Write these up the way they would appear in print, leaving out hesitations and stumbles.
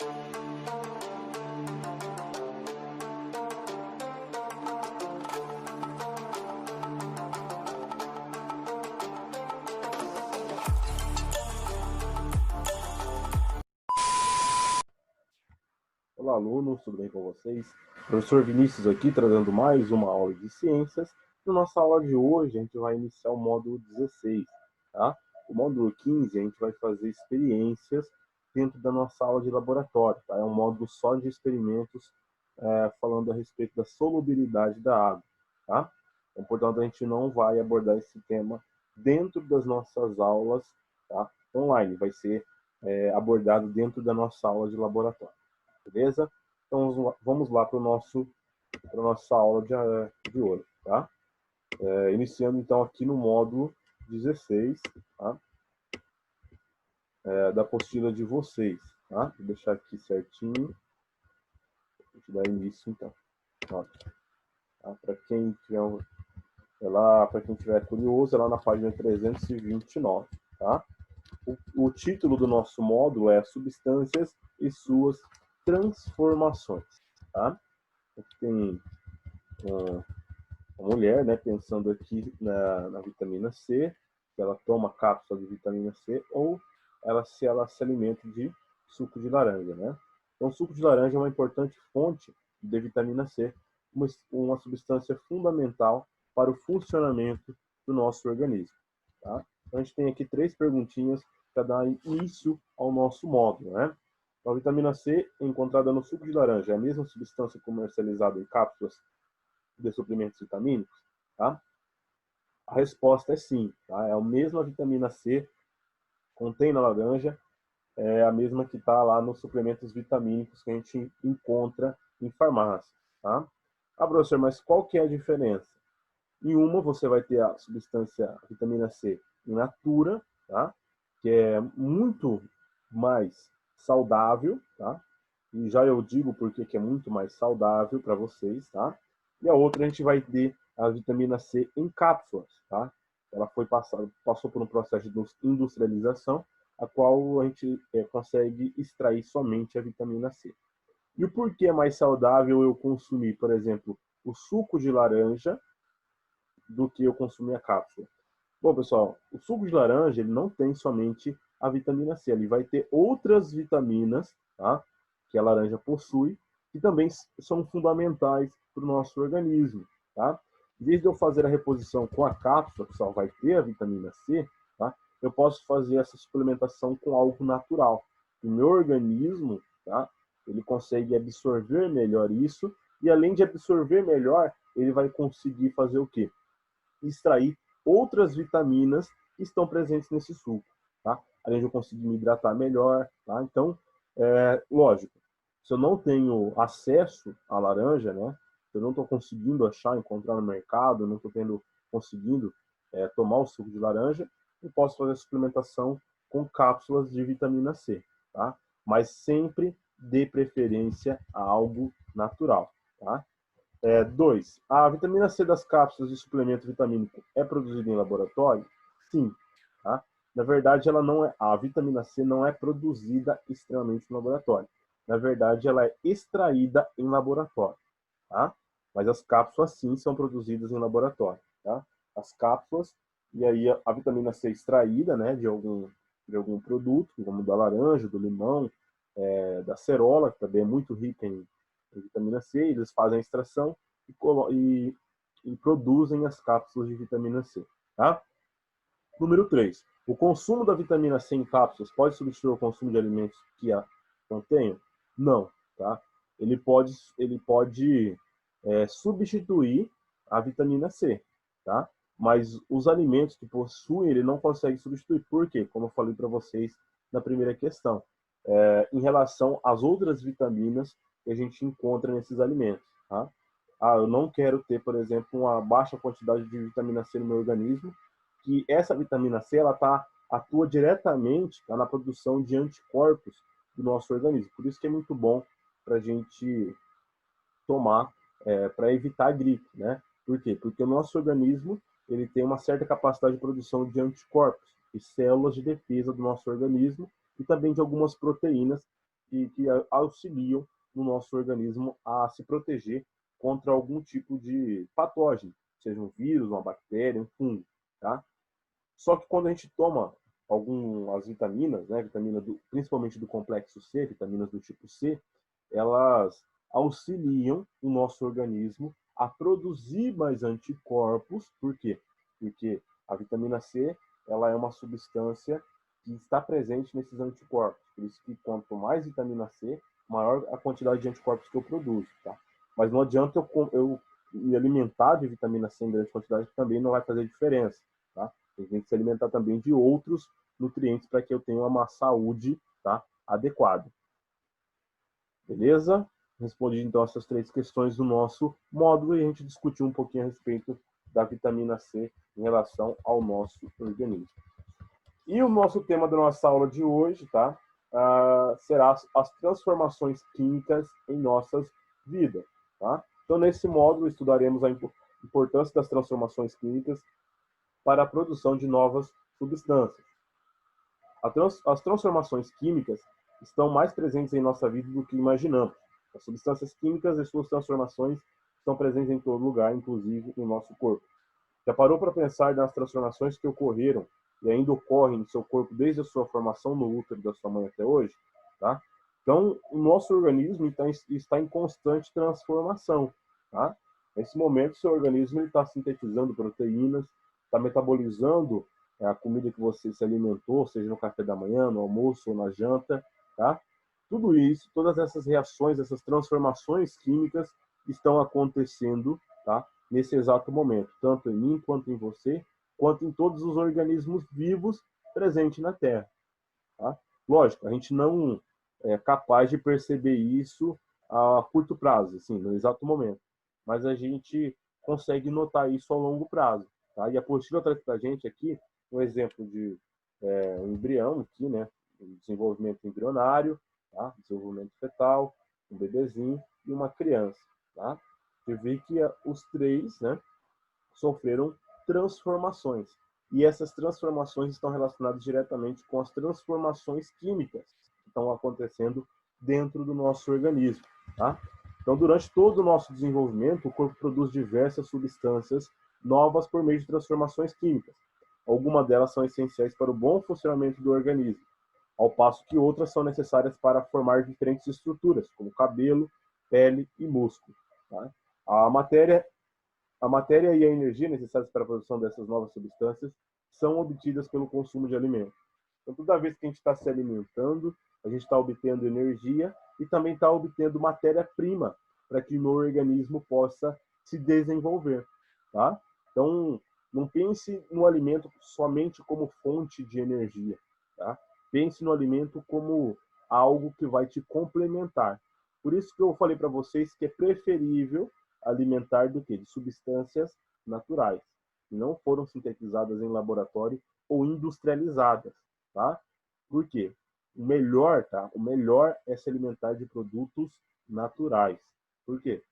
Olá, alunos, tudo bem com vocês? Professor Vinícius aqui, trazendo mais uma aula de ciências. Na nossa aula de hoje, a gente vai iniciar o módulo 16, tá? O módulo 15, a gente vai fazer experiências dentro da nossa aula de laboratório, tá? É um módulo só de experimentos, falando a respeito da solubilidade da água, tá? Então, portanto, a gente não vai abordar esse tema dentro das nossas aulas, tá? Online, vai ser abordado dentro da nossa aula de laboratório. Beleza? Então vamos lá para a nossa aula de hoje, tá? Iniciando então aqui no módulo 16, tá? Da apostila de vocês, tá? Vou deixar aqui certinho. A gente dá início então. Tá? Para quem tiver para quem tiver curioso, é lá na página 329, tá? O título do nosso módulo é Substâncias e suas transformações, tá? Aqui tem uma mulher, né, pensando aqui na vitamina C, que ela toma cápsula de vitamina C, ou ela se alimenta de suco de laranja, né? Então, o suco de laranja é uma importante fonte de vitamina C, uma substância fundamental para o funcionamento do nosso organismo, tá? Então, a gente tem aqui 3 perguntinhas para dar início ao nosso módulo, né? Então, a vitamina C encontrada no suco de laranja é a mesma substância comercializada em cápsulas de suplementos vitamínicos, tá? A resposta é sim, tá? É a mesma vitamina C contém na laranja, é a mesma que está lá nos suplementos vitamínicos que a gente encontra em farmácia, tá? Ah, professor, mas qual que é a diferença? Em uma você vai ter a substância a vitamina C in natura, tá? Que é muito mais saudável, tá? E já eu digo porque que é muito mais saudável para vocês, tá? E a outra a gente vai ter a vitamina C em cápsulas, tá? Ela passou por um processo de industrialização, a qual a gente consegue extrair somente a vitamina C. E o porquê é mais saudável eu consumir, por exemplo, o suco de laranja do que eu consumir a cápsula? Bom, pessoal, o suco de laranja ele não tem somente a vitamina C, ele vai ter outras vitaminas, tá? Que a laranja possui, que também são fundamentais para o nosso organismo, tá? Em vez de eu fazer a reposição com a cápsula, que só vai ter a vitamina C, tá? Eu posso fazer essa suplementação com algo natural. O meu organismo, tá? Ele consegue absorver melhor isso, e além de absorver melhor, ele vai conseguir fazer o quê? Extrair outras vitaminas que estão presentes nesse suco, tá? Além de eu conseguir me hidratar melhor, tá? Então, lógico, se eu não tenho acesso à laranja, né? Se eu não estou conseguindo encontrar no mercado, não estou conseguindo tomar o suco de laranja, eu posso fazer a suplementação com cápsulas de vitamina C, tá? Mas sempre dê preferência a algo natural, tá? 2. A vitamina C das cápsulas de suplemento vitamínico é produzida em laboratório? Sim. Tá? Na verdade, a vitamina C não é produzida extremamente no laboratório. Na verdade, ela é extraída em laboratório. Tá? Mas as cápsulas, sim, são produzidas em laboratório. Tá? As cápsulas, e aí a vitamina C extraída, né, de algum produto, como da laranja, do limão, da cerola, que também é muito rica em vitamina C, eles fazem a extração e produzem as cápsulas de vitamina C. Tá? Número 3. O consumo da vitamina C em cápsulas pode substituir o consumo de alimentos que a contenham? Não. Tá? Ele pode substituir a vitamina C. Tá? Mas os alimentos que possuem, ele não consegue substituir. Por quê? Como eu falei para vocês na primeira questão. Em relação às outras vitaminas que a gente encontra nesses alimentos. Tá? Eu não quero ter, por exemplo, uma baixa quantidade de vitamina C no meu organismo, que essa vitamina C ela atua diretamente na produção de anticorpos do nosso organismo. Por isso que é muito bom para a gente tomar para evitar a gripe, né? Por quê? Porque o nosso organismo ele tem uma certa capacidade de produção de anticorpos e células de defesa do nosso organismo e também de algumas proteínas e que auxiliam no nosso organismo a se proteger contra algum tipo de patógeno, seja um vírus, uma bactéria, um fungo, tá? Só que quando a gente toma algumas vitaminas, né, principalmente do complexo C, vitaminas do tipo C, elas auxiliam o nosso organismo a produzir mais anticorpos. Por quê? Porque a vitamina C, ela é uma substância que está presente nesses anticorpos. Por isso que quanto mais vitamina C, maior a quantidade de anticorpos que eu produzo, tá? Mas não adianta eu me alimentar de vitamina C em grande quantidade, que também não vai fazer diferença, tá? Tem que se alimentar também de outros nutrientes para que eu tenha uma saúde, tá, adequada. Beleza? Respondi então essas 3 questões do nosso módulo e a gente discutiu um pouquinho a respeito da vitamina C em relação ao nosso organismo. E o nosso tema da nossa aula de hoje, tá? Será as transformações químicas em nossas vidas, tá? Então, nesse módulo, estudaremos a importância das transformações químicas para a produção de novas substâncias. As transformações químicas estão mais presentes em nossa vida do que imaginamos. As substâncias químicas e suas transformações estão presentes em todo lugar, inclusive no nosso corpo. Já parou para pensar nas transformações que ocorreram e ainda ocorrem no seu corpo desde a sua formação no útero da sua mãe até hoje? Tá? Então, o nosso organismo está em constante transformação. Tá? Nesse momento, o seu organismo está sintetizando proteínas, está metabolizando a comida que você se alimentou, seja no café da manhã, no almoço ou na janta. Tá? Tudo isso, todas essas reações, essas transformações químicas estão acontecendo, tá, nesse exato momento, tanto em mim, quanto em você, quanto em todos os organismos vivos presentes na Terra. Tá? Lógico, a gente não é capaz de perceber isso a curto prazo, assim, no exato momento, mas a gente consegue notar isso ao longo prazo. Tá? E a apostila traz para a gente aqui um exemplo de um embrião, aqui, né, um desenvolvimento embrionário, tá? Desenvolvimento fetal, um bebezinho e uma criança. Tá? Você vê que os 3, né, sofreram transformações. E essas transformações estão relacionadas diretamente com as transformações químicas que estão acontecendo dentro do nosso organismo. Tá? Então, durante todo o nosso desenvolvimento, o corpo produz diversas substâncias novas por meio de transformações químicas. Algumas delas são essenciais para o bom funcionamento do organismo, ao passo que outras são necessárias para formar diferentes estruturas, como cabelo, pele e músculo. Tá? A matéria e a energia necessárias para a produção dessas novas substâncias são obtidas pelo consumo de alimentos. Então, toda vez que a gente está se alimentando, a gente está obtendo energia e também está obtendo matéria-prima para que o meu organismo possa se desenvolver. Tá? Então, não pense no alimento somente como fonte de energia. Tá? Pense no alimento como algo que vai te complementar. Por isso que eu falei para vocês que é preferível alimentar do que? De substâncias naturais, que não foram sintetizadas em laboratório ou industrializadas, tá? Por quê? O melhor, tá? O melhor é se alimentar de produtos naturais. Por quê?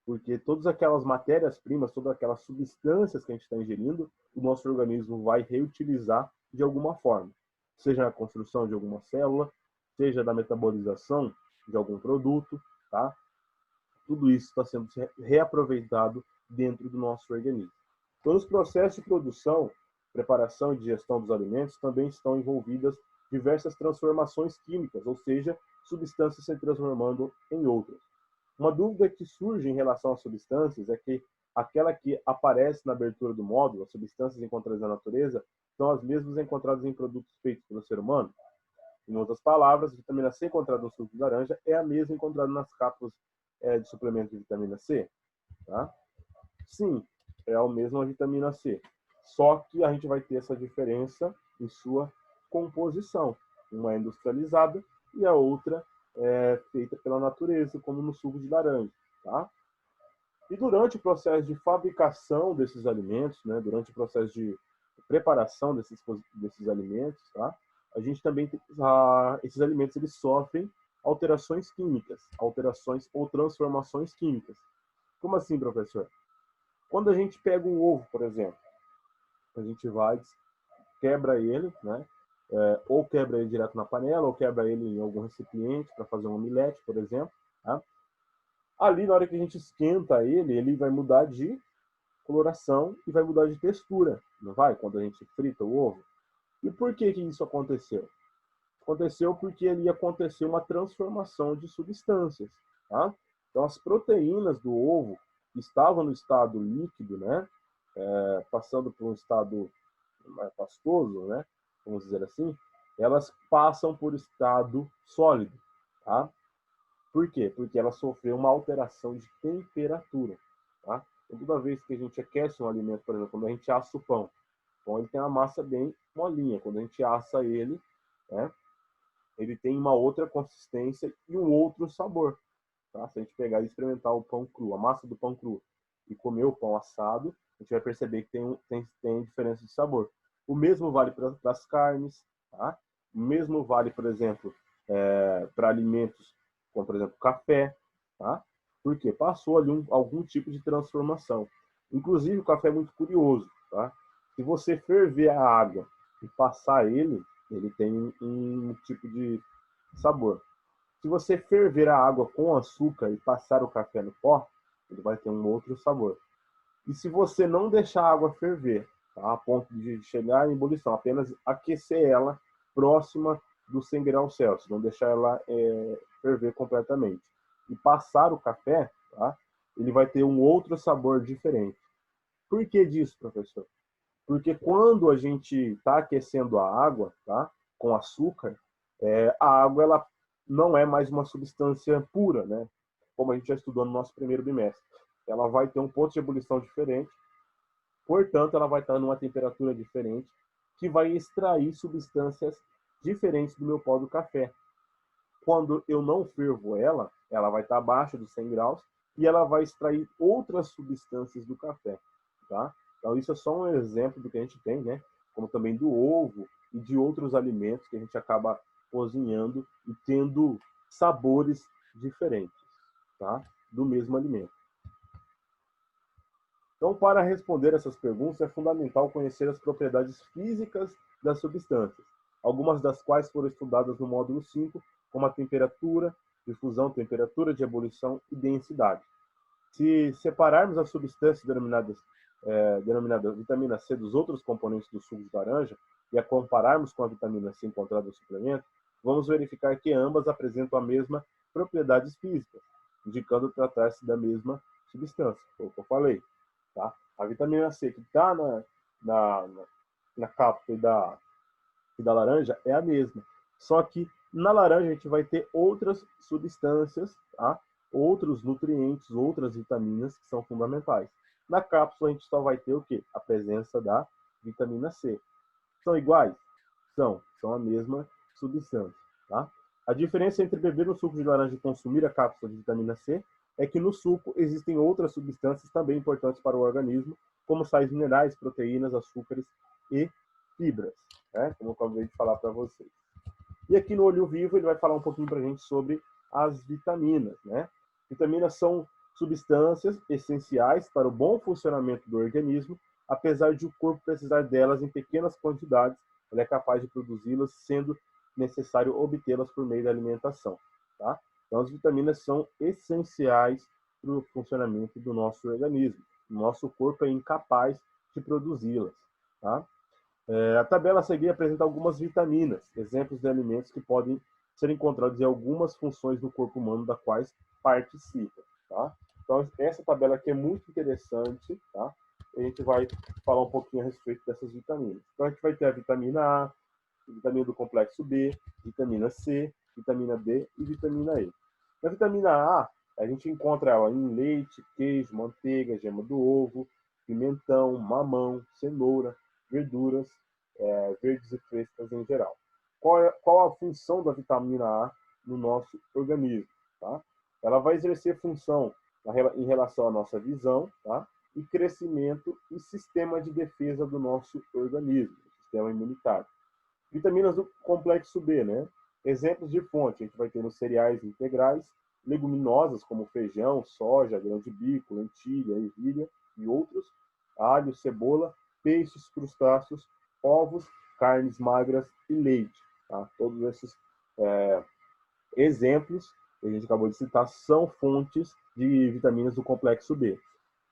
Porque todas aquelas matérias-primas, todas aquelas substâncias que a gente está ingerindo, o nosso organismo vai reutilizar de alguma forma. Seja na construção de alguma célula, seja na metabolização de algum produto, tá? Tudo isso está sendo reaproveitado dentro do nosso organismo. Então, os processos de produção, preparação e digestão dos alimentos também estão envolvidas diversas transformações químicas, ou seja, substâncias se transformando em outras. Uma dúvida que surge em relação às substâncias é que aquela que aparece na abertura do módulo, as substâncias encontradas na natureza, são as mesmas encontradas em produtos feitos pelo ser humano. Em outras palavras, a vitamina C encontrada no suco de laranja é a mesma encontrada nas cápsulas de suplemento de vitamina C. Tá? Sim, é a mesma vitamina C. Só que a gente vai ter essa diferença em sua composição. Uma é industrializada e a outra é feita pela natureza, como no suco de laranja. Tá? E durante o processo de fabricação desses alimentos, né, durante o processo de preparação desses alimentos, tá? A gente também tem, esses alimentos eles sofrem alterações químicas, alterações ou transformações químicas. Como assim, professor? Quando a gente pega um ovo, por exemplo, a gente vai, quebra ele, né? ou quebra ele direto na panela, ou quebra ele em algum recipiente para fazer um omelete, por exemplo. Tá? Ali, na hora que a gente esquenta ele, ele vai mudar de coloração e vai mudar de textura, não vai? Quando a gente frita o ovo. E por que isso aconteceu? Aconteceu porque ali aconteceu uma transformação de substâncias. Tá? Então, as proteínas do ovo que estavam no estado líquido, né, passando por um estado mais pastoso, né, vamos dizer assim, elas passam por estado sólido. Tá? Por quê? Porque ela sofreu uma alteração de temperatura. Tá? Então, toda vez que a gente aquece um alimento, por exemplo, quando a gente assa o pão ele tem a massa bem molinha. Quando a gente assa ele, né, ele tem uma outra consistência e um outro sabor. Tá? Se a gente pegar e experimentar o pão cru, a massa do pão cru, e comer o pão assado, a gente vai perceber que tem diferença de sabor. O mesmo vale para as carnes, tá? O mesmo vale, por exemplo, para alimentos como, por exemplo, café. Tá? Porque passou ali algum tipo de transformação. Inclusive, o café é muito curioso. Tá? Se você ferver a água e passar ele tem um tipo de sabor. Se você ferver a água com açúcar e passar o café no pó, ele vai ter um outro sabor. E se você não deixar a água ferver, tá, a ponto de chegar em ebulição, apenas aquecer ela próxima dos 100 graus Celsius, não deixar ela ferver completamente, e passar o café, tá, ele vai ter um outro sabor diferente. Por que disso, professor? Porque quando a gente está aquecendo a água, tá, com açúcar, a água ela não é mais uma substância pura, né? Como a gente já estudou no nosso primeiro bimestre. Ela vai ter um ponto de ebulição diferente, portanto, ela vai estar numa temperatura diferente, que vai extrair substâncias diferentes do meu pó do café. Quando eu não fervo ela vai estar abaixo dos 100 graus e ela vai extrair outras substâncias do café, tá? Então, isso é só um exemplo do que a gente tem, né? Como também do ovo e de outros alimentos que a gente acaba cozinhando e tendo sabores diferentes, tá? Do mesmo alimento. Então, para responder essas perguntas, é fundamental conhecer as propriedades físicas das substâncias, algumas das quais foram estudadas no módulo 5, como a temperatura, difusão, temperatura de ebulição e densidade. Se separarmos as substâncias denominada vitamina C dos outros componentes do suco de laranja e a compararmos com a vitamina C encontrada no suplemento, vamos verificar que ambas apresentam a mesma propriedades físicas, indicando tratar-se da mesma substância, foi o que eu falei. Tá? A vitamina C que está na cápsula da laranja é a mesma. Só que na laranja a gente vai ter outras substâncias, tá? Outros nutrientes, outras vitaminas que são fundamentais. Na cápsula a gente só vai ter o quê? A presença da vitamina C. São iguais? São a mesma substância. Tá? A diferença entre beber um suco de laranja e consumir a cápsula de vitamina C é que no suco existem outras substâncias também importantes para o organismo, como sais minerais, proteínas, açúcares e fibras, né? Como eu acabei de falar para vocês. E aqui no Olho Vivo ele vai falar um pouquinho para a gente sobre as vitaminas, né? Vitaminas são substâncias essenciais para o bom funcionamento do organismo, apesar de o corpo precisar delas em pequenas quantidades, ele é capaz de produzi-las, sendo necessário obtê-las por meio da alimentação, tá? Então, as vitaminas são essenciais para o funcionamento do nosso organismo. O nosso corpo é incapaz de produzi-las, tá? A tabela a seguir apresenta algumas vitaminas, exemplos de alimentos que podem ser encontrados em algumas funções do corpo humano da quais participa, tá? Então, essa tabela aqui é muito interessante, tá? A gente vai falar um pouquinho a respeito dessas vitaminas. Então, a gente vai ter a vitamina A, vitamina do complexo B, vitamina C, vitamina D e vitamina E. Na vitamina a gente encontra ela em leite, queijo, manteiga, gema do ovo, pimentão, mamão, cenoura, verduras verdes e frescas em geral. Qual a função da vitamina A no nosso organismo? Tá? Ela vai exercer função em relação à nossa visão, tá? E crescimento e sistema de defesa do nosso organismo, sistema imunitário. Vitaminas do complexo B, né? Exemplos de fonte, a gente vai ter nos cereais integrais, leguminosas como feijão, soja, grão de bico, lentilha, ervilha e outros, alho, cebola, peixes, crustáceos, ovos, carnes magras e leite. Tá? Todos esses exemplos que a gente acabou de citar são fontes de vitaminas do complexo B.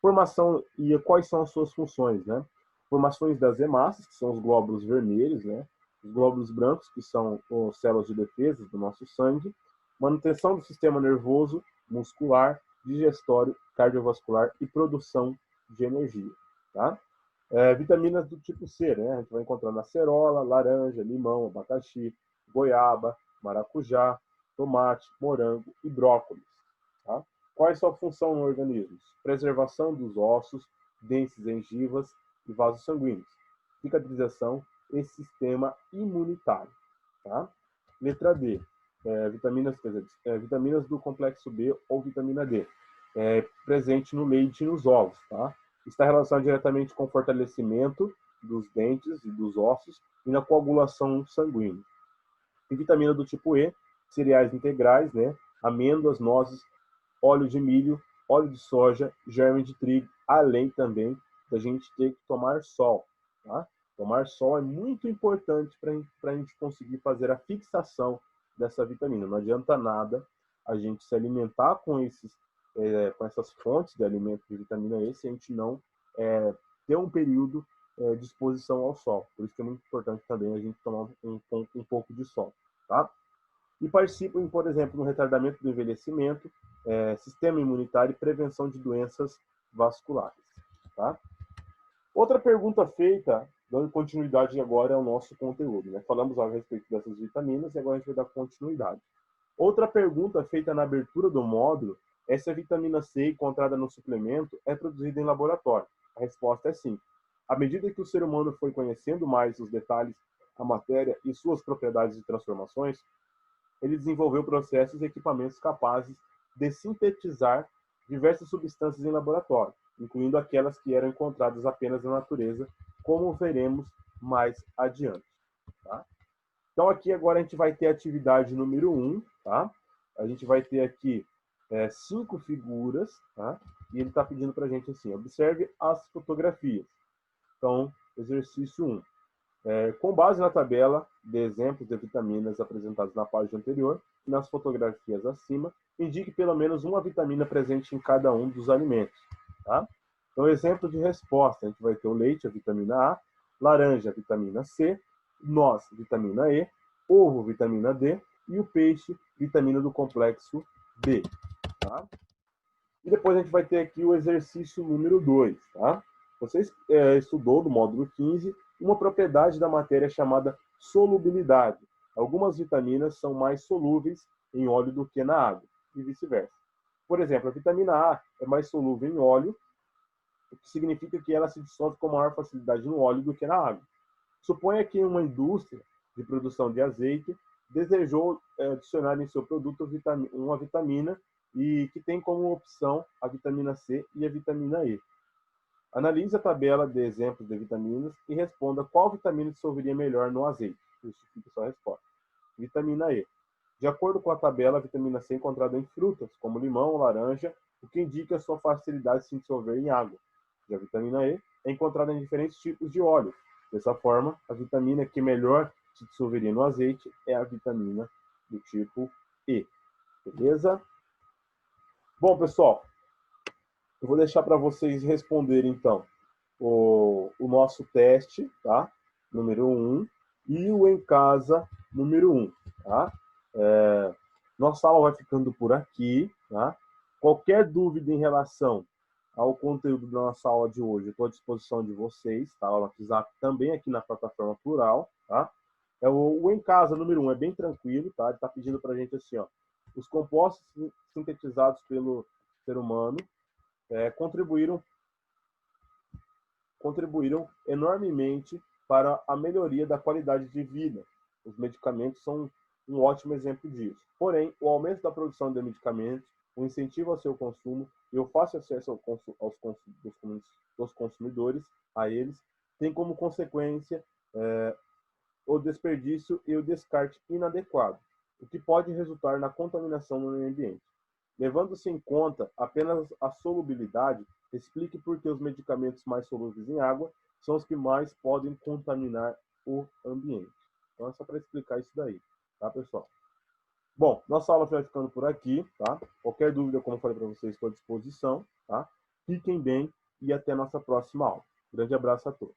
Formação e quais são as suas funções, né? Formações das hemácias, que são os glóbulos vermelhos, né? Os glóbulos brancos, que são as células de defesa do nosso sangue. Manutenção do sistema nervoso, muscular, digestório, cardiovascular e produção de energia, tá? Vitaminas do tipo C, né? A gente vai encontrar na cerola, laranja, limão, abacaxi, goiaba, maracujá, tomate, morango e brócolis. Tá? Qual é a sua função no organismo? Preservação dos ossos, dentes, gengivas e vasos sanguíneos. Cicatrização e sistema imunitário. Tá? Letra D. Vitaminas do complexo B ou vitamina D. Presente no leite e nos ovos. Tá? Está relacionado diretamente com o fortalecimento dos dentes e dos ossos e na coagulação sanguínea. E vitamina do tipo E, cereais integrais, né? Amêndoas, nozes, óleo de milho, óleo de soja, germe de trigo, além também da gente ter que tomar sol. Tá? Tomar sol é muito importante para a gente conseguir fazer a fixação dessa vitamina. Não adianta nada a gente se alimentar com essas fontes de alimento de vitamina E se a gente não ter um período de exposição ao sol. Por isso que é muito importante também a gente tomar um pouco de sol. Tá? E participam, por exemplo, no retardamento do envelhecimento, sistema imunitário e prevenção de doenças vasculares. Tá? Outra pergunta feita, dando continuidade agora ao nosso conteúdo. Né? Falamos a respeito dessas vitaminas e agora a gente vai dar continuidade. Outra pergunta feita na abertura do módulo é se a vitamina C encontrada no suplemento é produzida em laboratório. A resposta é sim. À medida que o ser humano foi conhecendo mais os detalhes da matéria e suas propriedades e transformações, ele desenvolveu processos e equipamentos capazes de sintetizar diversas substâncias em laboratório, incluindo aquelas que eram encontradas apenas na natureza, como veremos mais adiante. Tá? Então, aqui agora a gente vai ter a atividade número 1. Tá? A gente vai ter aqui 5 figuras, tá? E ele está pedindo para a gente assim, observe as fotografias. Então, exercício 1. Com base na tabela de exemplos de vitaminas apresentados na página anterior e nas fotografias acima, indique pelo menos uma vitamina presente em cada um dos alimentos. Tá? Então, exemplo de resposta, a gente vai ter o leite, a vitamina A, laranja, a vitamina C, noz, vitamina E, ovo, vitamina D e o peixe, vitamina do complexo B. Tá? E depois a gente vai ter aqui o exercício número 2. Tá? Você estudou do módulo 15 uma propriedade da matéria chamada solubilidade. Algumas vitaminas são mais solúveis em óleo do que na água, e vice-versa. Por exemplo, a vitamina A é mais solúvel em óleo, o que significa que ela se dissolve com maior facilidade no óleo do que na água. Suponha que uma indústria de produção de azeite desejou adicionar em seu produto uma vitamina e que tem como opção a vitamina C e a vitamina E. Analise a tabela de exemplos de vitaminas e responda qual vitamina dissolveria melhor no azeite. Justifique sua resposta. Vitamina E. De acordo com a tabela, a vitamina C é encontrada em frutas, como limão, laranja, o que indica a sua facilidade de se dissolver em água. Já a vitamina E é encontrada em diferentes tipos de óleo. Dessa forma, a vitamina que melhor se dissolveria no azeite é a vitamina do tipo E. Beleza? Bom, pessoal, eu vou deixar para vocês responderem, então, o nosso teste, tá? Número 1, e o em casa, número 1, tá? Nossa aula vai ficando por aqui, tá? Qualquer dúvida em relação ao conteúdo da nossa aula de hoje, eu estou à disposição de vocês, tá? O WhatsApp também aqui na plataforma Plural, tá? O em casa, número 1, é bem tranquilo, tá? Ele está pedindo para a gente assim, ó, os compostos sintetizados pelo ser humano contribuíram enormemente para a melhoria da qualidade de vida. Os medicamentos são um ótimo exemplo disso. Porém, o aumento da produção de medicamentos, o incentivo ao seu consumo e o fácil acesso dos consumidores a eles tem como consequência o desperdício e o descarte inadequado, o que pode resultar na contaminação no meio ambiente. Levando-se em conta apenas a solubilidade, explique por que os medicamentos mais solúveis em água são os que mais podem contaminar o ambiente. Então, é só para explicar isso daí, tá, pessoal? Bom, nossa aula vai ficando por aqui, tá? Qualquer dúvida, como eu falei para vocês, estou à disposição, tá? Fiquem bem e até a nossa próxima aula. Grande abraço a todos.